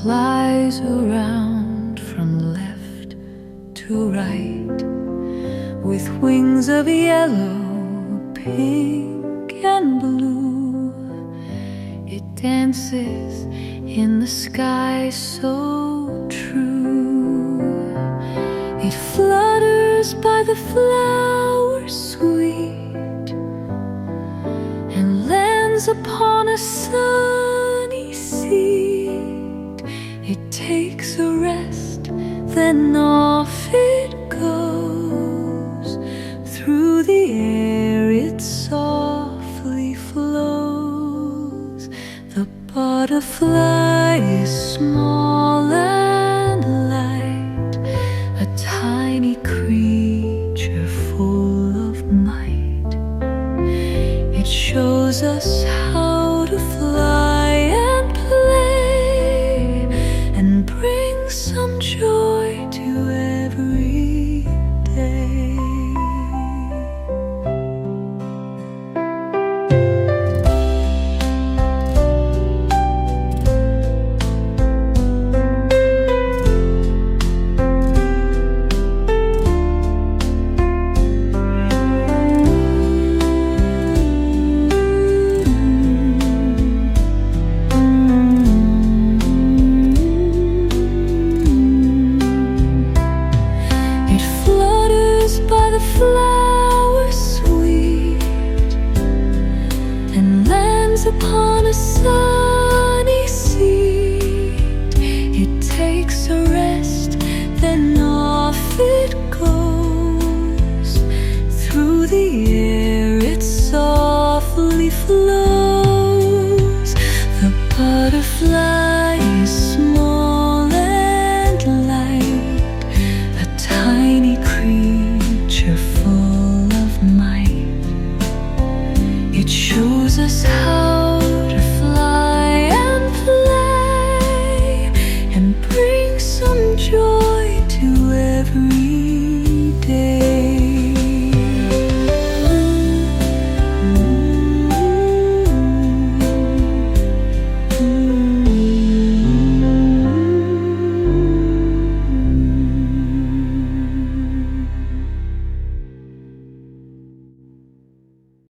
flies around from left to right with wings of yellow, pink and blue. It dances in the sky so true. It flutters by the flowers sweet and lands upon a sunny seat. It takes a rest, then off it goes. Through the air it softly flows. The butterfly is small and light, a tiny creature full of might. It shows us how to fly and play, and bring some joy to every day. The flowers sweet and lands upon a sunny seat. It takes a rest, then off it goes. Through the air it softly flows. The butterfly is small and light, a tiny creature full of might. It shows us how